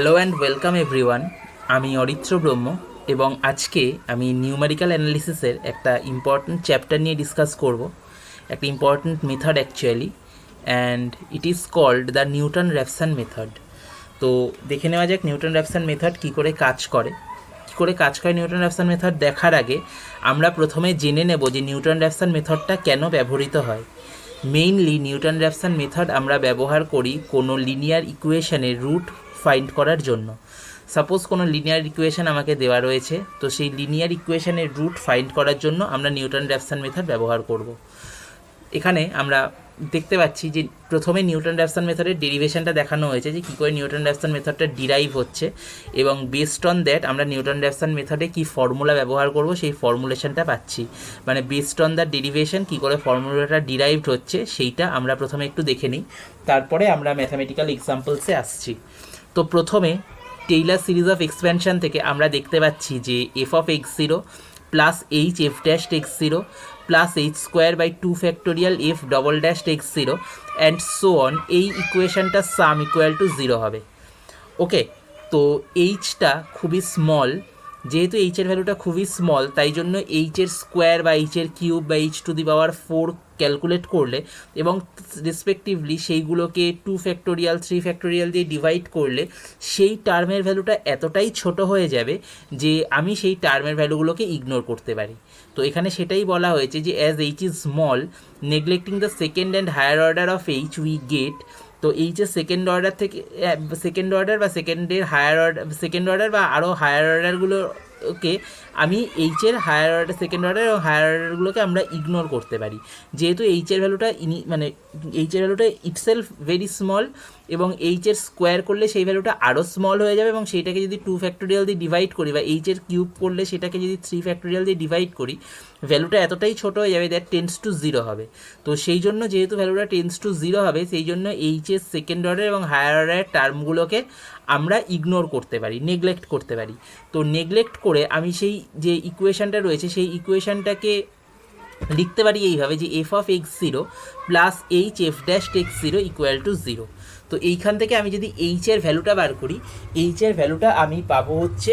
Hello and welcome everyone. আমি অরিত্র ব্রহ্ম এবং আজকে আমি নিউমেরিক্যাল অ্যানালিসিসের একটা ইম্পর্ট্যান্ট চ্যাপ্টার নিয়ে ডিসকাস করব, একটা important method actually, and it is called the Newton Raphson method. তো দেখে নেওয়া যাক নিউটন র্যাফসন মেথড কী করে কাজ করে। নিউটন র্যাফসন মেথড দেখার আগে আমরা প্রথমে জেনে নেব যে নিউটন র্যাফসন মেথডটা কেন ব্যবহৃত হয়। মেইনলি নিউটন র্যাফসন মেথড আমরা ব্যবহার করি কোনো লিনিয়ার ইকুয়েশনের রুট ফাইন্ড করার জন্য। সাপোজ কোনো লিনিয়ার ইকুয়েশন আমাকে দেওয়া রয়েছে, তো সেই লিনিয়ার ইকুয়েশনের রুট ফাইন্ড করার জন্য আমরা নিউটন র্যাফসন মেথড ব্যবহার করব। এখানে আমরা দেখতে পাচ্ছি যে প্রথমে নিউটন র্যাফসন মেথডের ডেরিভেশনটা দেখানো হয়েছে যে কী করে নিউটন র্যাফসন মেথডটা ডিরাইভ হচ্ছে, এবং বেসড অন দ্যাট আমরা নিউটন র্যাফসন মেথডে কী ফর্মুলা ব্যবহার করব সেই ফর্মুলেশনটা পাচ্ছি। মানে বেসড অন দ্য ডেরিভেশন কী করে ফর্মুলাটা ডিরাইভড হচ্ছে সেইটা আমরা প্রথমে একটু দেখে নিই, তারপরে আমরা ম্যাথামেটিক্যাল এক্সাম্পলসে আসছি। তো প্রথমে টেইলার সিরিজ অফ এক্সপ্যানশন থেকে আমরা দেখতে পাচ্ছি যে F of X zero plus H F dash X zero plus H square by 2 factorial F double dash X zero and so on, এই ইকুয়েশনটা সাম ইকুয়াল টু জিরো হবে। Okay, তো এইচটা খুবই স্মল, যেহেতু এইচের ভ্যালুটা খুবই স্মল তাই জন্য এইচের স্কোয়ার বা এইচের কিউব বা H to the power 4 calculate করলে এবং রেসপেক্টিভলি সেইগুলোকে 2 ফ্যাক্টোরিয়াল 3 ফ্যাক্টোরিয়াল দিয়ে ডিভাইড করলে সেই টার্মের ভ্যালুটা এতটাই ছোট হয়ে যাবে যে আমি সেই টার্মের ভ্যালুগুলোকে ইগনোর করতে পারি। তো এখানে সেটাই বলা হয়েছে যে as H is small, neglecting the second and higher order of H we get. তো এইচের সেকেন্ড অর্ডার থেকে সেকেন্ড অর্ডার বা সেকেন্ডের হায়ার অর্ডার, সেকেন্ড অর্ডার বা আরও হায়ার অর্ডারগুলোকে আমি এইচের হায়ার অর্ডার, সেকেন্ড অর্ডার এবং হায়ার অর্ডারগুলোকে আমরা ইগনোর করতে পারি, যেহেতু এইচের ভ্যালুটা এইচের ভ্যালুটা ইটসেলফ ভেরি স্মল এবং এইচের স্কোয়ার করলে সেই ভ্যালুটা আরও স্মল হয়ে যাবে, এবং সেইটাকে যদি 2 ফ্যাক্টোরিয়াল দিয়ে ডিভাইড করি বা এইচের কিউব করলে সেটাকে যদি 3 ফ্যাক্টোরিয়াল দিয়ে ডিভাইড করি ভ্যালুটা এতটাই ছোট হয়ে যাবে দ্যাট টেন্স টু জিরো হবে। তো সেই জন্য যেহেতু ভ্যালুটা টেন্স টু জিরো হবে সেই জন্য এইচের সেকেন্ড অর্ডার এবং হায়ার অর্ডারের টার্মগুলোকে আমরা ইগনোর করতে পারি, নেগলেক্ট করতে পারি। তো নেগলেক্ট করে আমি সেই যে ইকুয়েশনটা রয়েছে সেই ইকুয়েশনটাকে লিখতে পারি এইভাবে যে F of X zero plus H F dash X zero equal to zero. তো এইখান থেকে আমি যদি এইচের ভ্যালুটা বার করি, এইচের ভ্যালুটা আমি পাবো হচ্ছে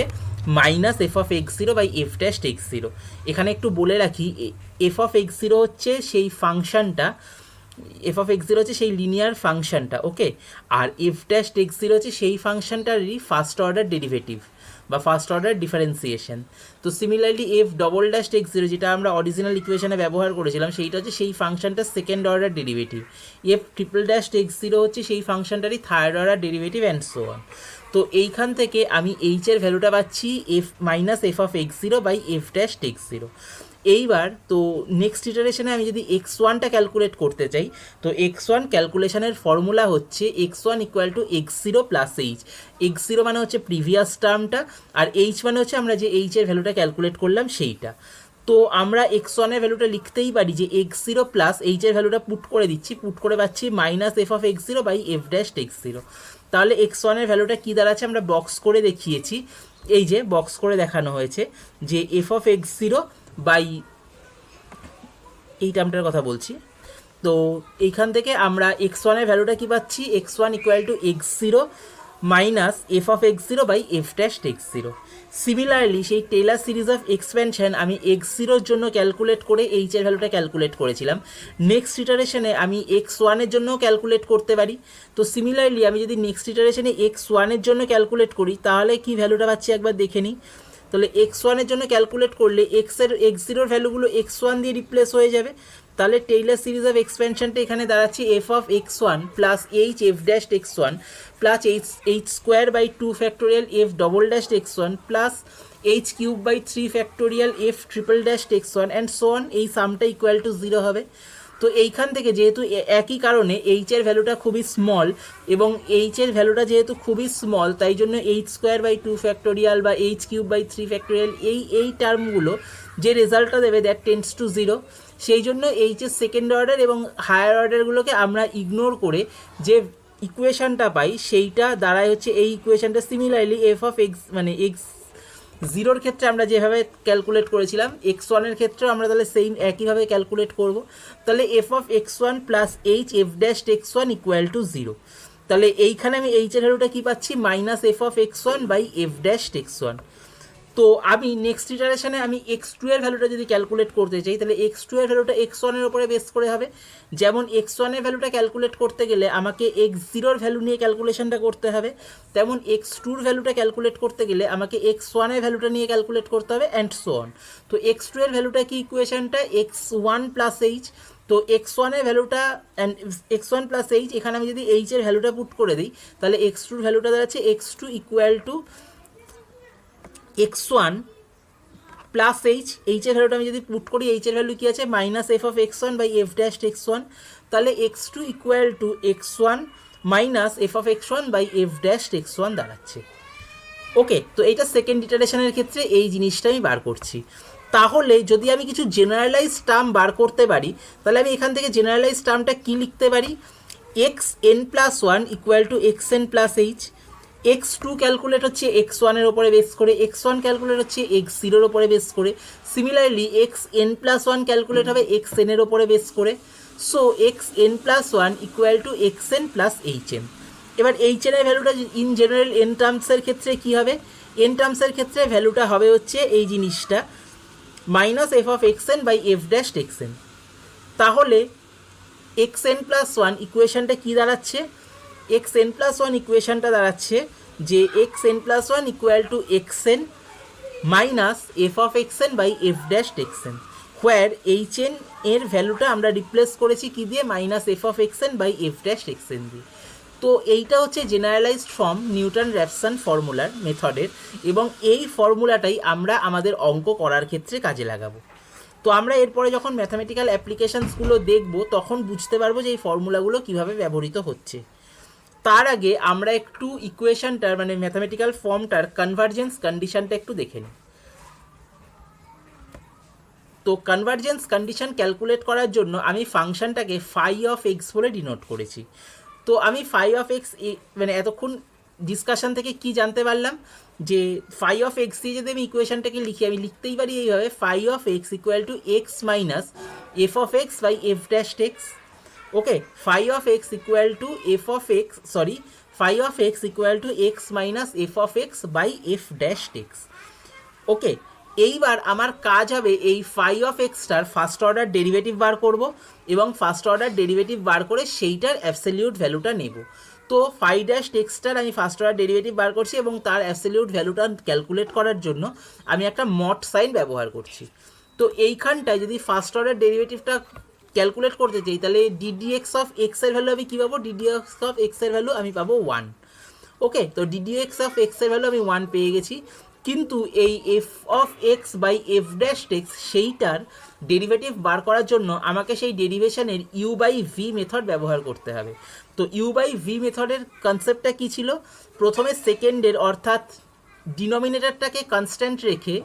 minus F of X zero by F dash X zero. এখানে একটু বলে রাখি, এফ অফ এক্স জিরো হচ্ছে সেই ফাংশানটা, এফ অফ এক্স জিরো হচ্ছে সেই লিনিয়ার ফাংশানটা, ওকে, আর এফ ড্যাশ এক্স জিরো হচ্ছে সেই ফাংশানটারই ফার্স্ট অর্ডার ডেরিভেটিভ বা ফার্স্ট অর্ডার ডিফারেন্সিয়েশন। তো similarly F double dash X zero যেটা আমরা অরিজিনাল ইকুয়েশনে ব্যবহার করেছিলাম সেইটা হচ্ছে সেই ফাংশনটার second order derivative. F triple dash X zero হচ্ছে সেই ফাংশনটারই third order derivative and so on. তো এইখান থেকে আমি এইচের ভ্যালুটা পাচ্ছি F minus F of X zero by F dash X zero. এইবার তো নেক্সট ইটারেশনে আমি যদি এক্স ওয়ানটা ক্যালকুলেট করতে চাই, তো এক্স ওয়ান ক্যালকুলেশনের ফর্মুলা হচ্ছে x one equal to X zero plus H. X zero মানে হচ্ছে প্রিভিয়াস টার্মটা, আর এইচ মানে হচ্ছে আমরা যে এইচের ভ্যালুটা ক্যালকুলেট করলাম সেইটা। তো আমরা এক্স ওয়ানের ভ্যালুটা লিখতেই পারি যে এক্স জিরো প্লাস এইচের ভ্যালুটা পুট করে দিচ্ছি, পুট করে পাচ্ছি minus F of X zero by F dash X zero. তাহলে এক্স ওয়ানের ভ্যালুটা কী দাঁড়াচ্ছে আমরা বক্স করে দেখিয়েছি, এই যে বক্স করে দেখানো হয়েছে যে F of X zero by এই টার্মটার কথা বলছি। তো এইখান থেকে আমরা এক্স ওয়ানের ভ্যালুটা কী পাচ্ছি, X one equal to X zero minus F of X zero by F dash X zero. Similarly সেই টেইলার সিরিজ অফ এক্সপেনশন আমি এক্স জিরোর জন্য ক্যালকুলেট করে এইচের ভ্যালুটা ক্যালকুলেট করেছিলাম, নেক্সট ইটারেশনে আমি এক্স ওয়ানের জন্যও ক্যালকুলেট করতে পারি। তো সিমিলারলি আমি যদি নেক্সট ইটারেশনে এক্স ওয়ানের জন্য ক্যালকুলেট করি তাহলে কি ভ্যালুটা পাচ্ছি একবার দেখে নিই। তাহলে এক্স ওয়ানের জন্য ক্যালকুলেট করলে এক্স জিরোর ভ্যালুগুলো এক্স ওয়ান দিয়ে রিপ্লেস হয়ে যাবে। তাহলে টেইলার সিরিজ অফ এক্সপেনশনটা এখানে দাঁড়াচ্ছে F of X one plus H F dash X one plus H square by 2 factorial F double dash X one plus H cube by 3 factorial F triple dash X one and so on. এই সামটা equal to zero হবে। তো এইখান থেকে যেহেতু একই কারণে এইচের ভ্যালুটা খুবই স্মল এবং এইচের ভ্যালুটা যেহেতু খুবই স্মল তাই জন্য এইচ স্কোয়ার বাই 2 ফ্যাক্টোরিয়াল বা এইচ কিউব বাই 3 ফ্যাক্টোরিয়াল এই টার্মগুলো যে রেজাল্টটা দেবে দ্যাট টেন্স টু জিরো। সেই জন্য এইচের সেকেন্ড অর্ডার এবং হায়ার অর্ডারগুলোকে আমরা ইগনোর করে যে ইকুয়েশনটা পাই সেইটা দাঁড়ায় হচ্ছে এই ইকুয়েশনটা। সিমিলারলি এফ অফ এক্স মানে এক্স জিরোর ক্ষেত্রে আমরা যেভাবে ক্যালকুলেট করেছিলাম এক্স ওয়ানের ক্ষেত্রেও আমরা তাহলে সেম একইভাবে ক্যালকুলেট করব। তাহলে F of X one plus H F dash X one equal to zero. তাহলে এইখানে আমি এইচ এর ভ্যালুটা কী পাচ্ছি, minus F of X one by F dash X one. তো আমি নেক্সট ইটারেশনে আমি এক্স টু এর ভ্যালুটা যদি ক্যালকুলেট করতে চাই, তাহলে এক্স টু এর ভ্যালুটা এক্স ওয়ানের উপরে বেস করে হবে। যেমন এক্স ওয়ানের ভ্যালুটা ক্যালকুলেট করতে গেলে আমাকে এক্স জিরোর ভ্যালু নিয়ে ক্যালকুলেশনটা করতে হবে, তেমন এক্স টুর ভ্যালুটা ক্যালকুলেট করতে গেলে আমাকে এক্স ওয়ানের ভ্যালুটা নিয়ে ক্যালকুলেট করতে হবে, অ্যান্ড সো অন। তো এক্স টু এর ভ্যালুটা কি ইকুয়েশনটা, এক্স ওয়ান প্লাস এইচ। তো এক্স ওয়ানের ভ্যালুটা and x one plus H, এখানে আমি যদি এইচ এর ভ্যালুটা পুট করে দিই, তাহলে এক্স টুর ভ্যালুটা দাঁড়াচ্ছে X two equal to X one plus H. এইচের ভ্যালুটা আমি যদি পুট করি, এইচের ভ্যালু কী আছে, minus F of X one by F dash X one. তাহলে X two equal to X one minus F of X one by F dash X one দাঁড়াচ্ছে। ওকে, তো এইটা সেকেন্ড ইটারেশনের ক্ষেত্রে এই জিনিসটা আমি বার করছি। তাহলে যদি আমি কিছু জেনারেলাইজ টার্ম বার করতে পারি, তাহলে আমি এখান থেকে জেনারেলাইজ টার্মটা কী লিখতে পারি, x N plus one equal to X N plus H. X to calculate হচ্ছে এক্স ওয়ানের ওপরে বেস করে, এক্স ওয়ান ক্যালকুলেট হচ্ছে এক্স জিরোর ওপরে বেস করে। Similarly x N plus one calculate হবে এক্স এনের ওপরে বেস করে। So x N plus one equal to X N plus H N. এবার এইচ এনের ভ্যালুটা ইন জেনারেল এন টার্মসের ক্ষেত্রে কী হবে, এন টার্মসের ক্ষেত্রে ভ্যালুটা হবে হচ্ছে এই জিনিসটা, minus F of X N by F dash X N. তাহলে এক্স এন প্লাস ওয়ান ইকুয়েশনটা কী দাঁড়াচ্ছে, এক্স এন প্লাস ওয়ান ইকুয়েশনটা দাঁড়াচ্ছে যে X N plus one equal to X N minus F of X N by F dash X N, where H N এর ভ্যালুটা আমরা রিপ্লেস করেছি কী দিয়ে, minus F of X N by F dash X N দিয়ে। তো এইটা হচ্ছে জেনারেলাইজড ফর্ম নিউটন র্যাফসন ফর্মুলার মেথডের, এবং এই ফর্মুলাটাই আমরা আমাদের অঙ্ক করার ক্ষেত্রে কাজে লাগাবো। তো আমরা এরপরে যখন ম্যাথামেটিক্যাল অ্যাপ্লিকেশানসগুলো দেখব, তখন বুঝতে পারবো যে এই ফর্মুলাগুলো কীভাবে ব্যবহৃত হচ্ছে। তার আগে আমরা একটু ইকুয়েশনটার মানে ম্যাথামেটিক্যাল ফর্মটার কনভার্জেন্স কন্ডিশনটা একটু দেখে নিই। তো কনভার্জেন্স কন্ডিশন ক্যালকুলেট করার জন্য আমি ফাংশনটাকে ফাই অফ এক্স বলে ডিনোট করেছি। তো আমি ফাই অফ এক্স মানে এতক্ষণ ডিসকাশন থেকে কি জানতে পারলাম, যে ফাই অফ এক্স দিয়ে যদি আমি ইকুয়েশনটাকে লিখি, আমি লিখতেই পারি এইভাবে, phi of X equal to X minus F of X by F dash X. Okay, phi of X equal to F of X phi of X equal to X minus F of X by F dash X. Okay, এইবার আমার কাজ হবে এই phi of এক্সটার first order derivative বার করব, এবং first order derivative বার করে সেইটার অ্যাবসলিউট ভ্যালুটা নেব। তো ফাই ড্যাশ এক্সটার আমি ফার্স্ট অর্ডার ডেরিভেটিভ বার করছি, এবং তার অ্যাবসলিউট ভ্যালুটা ক্যালকুলেট করার জন্য আমি একটা মড সাইন ব্যবহার করছি। তো এইখানটায় যদি ফার্স্ট অর্ডার ডেরিভেটিভটা ক্যালকুলেট করতে চাই, তাহলে ডিডিএক্স অফ এক্সের ভ্যালু আমি কী পাবো, ডিডিএক্স অফ এক্সের ভ্যালু আমি পাবো 1। ওকে, তো ডিডিএক্স অফ এক্সের ভ্যালু আমি 1 পেয়ে গেছি, কিন্তু এই F of X by F dash X সেইটার ডেরিভেটিভ বার করার জন্য আমাকে সেই ডেরিভেশনের ইউ বাই ভি মেথড ব্যবহার করতে হবে। তো ইউ বাই ভি মেথডের কনসেপ্টটা কী ছিল, প্রথমে সেকেন্ডের অর্থাৎ ডিনোমিনেটরটাকে কনস্ট্যান্ট রেখে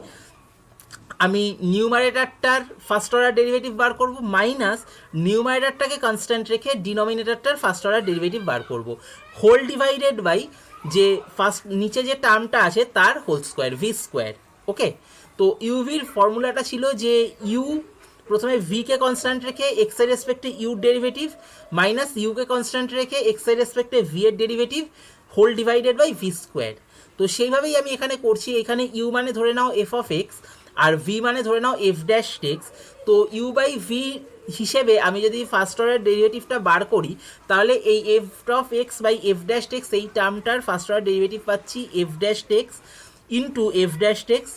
আমি নিউমারেটারটার ফার্স্ট অর্ডার ডেরিভেটিভ বার করব, মাইনাস নিউমারেটারটাকে কনস্ট্যান্ট রেখে ডিনোমিনেটারটার ফার্স্ট অর্ডার ডেরিভেটিভ বার করব, হোল ডিভাইডেড বাই যে ফার্স্ট নিচে যে টার্মটা আছে তার হোল স্কোয়ার, ভি স্কোয়ার। ওকে, তো ইউভির ফর্মুলাটা ছিল যে ইউ প্রথমে ভিকে কনস্ট্যান্ট রেখে এক্সের রেসপেক্টে ইউ ডেরিভেটিভ, মাইনাস ইউকে কনস্ট্যান্ট রেখে এক্সের রেসপেক্টে ভি এর derivative, whole divided by V square. তো সেইভাবেই আমি এখানে করছি। এখানে ইউ মানে ধরে নাও এফ অফ এক্স, আর ভি মানে ধরে নাও এফ ড্যাশ এক্স। তো ইউ বাই ভি হিসেবে আমি যদি ফার্স্ট অর্ডার ডেরিভেটিভটা বার করি, তাহলে এই F of X by F dash X এই টার্মটার ফার্স্ট অর্ডার ডেরিভেটিভ পাচ্ছি F dash X into F dash X,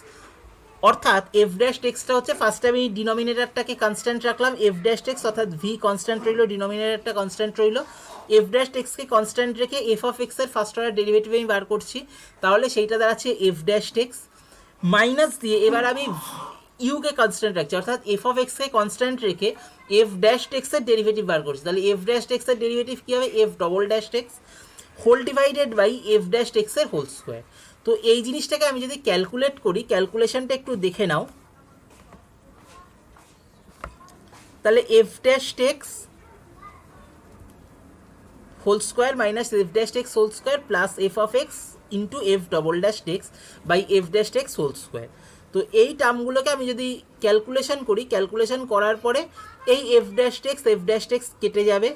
অর্থাৎ এফ ড্যাশ এক্সটা হচ্ছে ফার্স্টে আমি ডিনোমিনেটারটাকে কনস্ট্যান্ট রাখলাম এফ ড্যাশ এক্স, অর্থাৎ ভি কনস্ট্যান্ট রইল, ডিনোমিনেটারটা কনস্ট্যান্ট রইল, এফ ড্যাশ এক্সকে কনস্ট্যান্ট রেখে এফ অফ এক্সের ফার্স্ট অর্ডার ডেরিভেটিভ আমি বার করছি, তাহলে সেইটা দাঁড়াচ্ছে এফ ড্যাশ এক্স, মাইনাস দিয়ে এবার আমি ইউকে কনস্ট্যান্ট রাখছি, অর্থাৎ এফ অফ এক্সকে কনস্ট্যান্ট রেখে এফ ড্যাশ এক্সের ডেরিভেটিভ বার করছি, তাহলে এফ ড্যাশ এক্সের ডেরিভেটিভ কী হবে, F double dash X whole divided by F dash এক্সের হোল স্কোয়ার। তো এই জিনিসটাকে আমি যদি ক্যালকুলেট করি, ক্যালকুলেশনটা একটু দেখে নাও, তাহলে F dash X whole square minus F dash X whole square plus F of X into F double dash X by F dash X whole square. তো এই টার্মগুলোকে আমি যদি ক্যালকুলেশন করি, ক্যালকুলেশন করার পরে এই এফ ড্যাশ এক্স কেটে যাবে,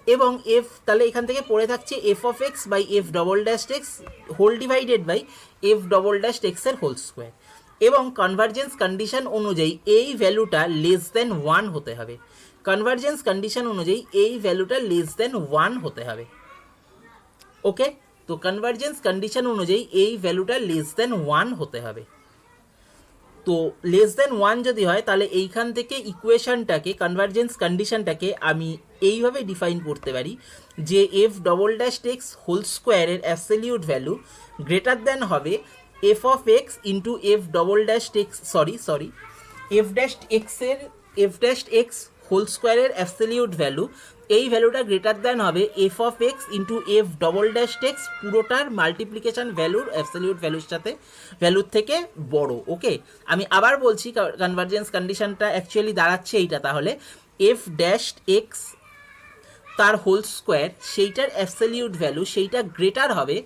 এবং এফ তাহলে এখান থেকে পড়ে থাকছে F of X by F double dash X whole divided by F double dash এক্সের হোল স্কোয়ার, এবং কনভার্জেন্স কন্ডিশন অনুযায়ী এই ভ্যালুটা লেস দেন 1 হতে হবে। কনভার্জেন্স কন্ডিশন অনুযায়ী এই ভ্যালুটা লেস দেন 1 হতে হবে। ওকে, তো কনভার্জেন্স কন্ডিশন অনুযায়ী এই ভ্যালুটা লেস দেন 1 হতে হবে। তো লেস দেন 1 যদি হয় তাহলে এইখান থেকে ইকুয়েশনটাকে, কনভার্জেন্স কন্ডিশনটাকে আমি এইভাবে ডিফাইন করতে পারি যে F double dash X whole স্কোয়ারের অ্যাবসলিউট ভ্যালু গ্রেটার দেন হবে F of X into F double dash X F dash এক্সের এফ ড্যাশ এক্স হোল স্কোয়ারের অ্যাবসলিউট ভ্যালু, এই ভ্যালুটা গ্রেটার দেন হবে F of X into F double dash X পুরোটার multiplication ভ্যালুর absolute ভ্যালুর সাথে ভ্যালুর থেকে বড়। ওকে, আমি আবার বলছি কনভার্জেন্স কন্ডিশনটা অ্যাকচুয়ালি দাঁড়াচ্ছে এইটা, তাহলে এফ ড্যাশ এক্স তার হোল স্কোয়ার সেইটার অ্যাবসলিউট ভ্যালু সেইটা গ্রেটার হবে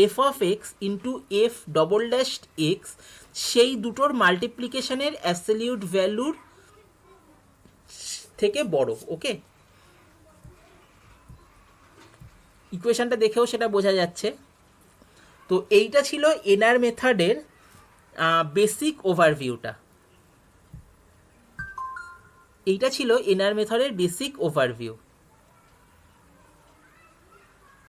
F of X into F double dash x সেই দুটোর মাল্টিপ্লিকেশনের অ্যাবসলিউট ভ্যালুর থেকে বড়। ওকে, ইকুয়েশনটা দেখেও সেটা বোঝা যাচ্ছে। তো এইটা ছিল এনআর মেথডের বেসিক ওভারভিউটা, এইটা ছিল এনআর মেথডের বেসিক ওভারভিউ।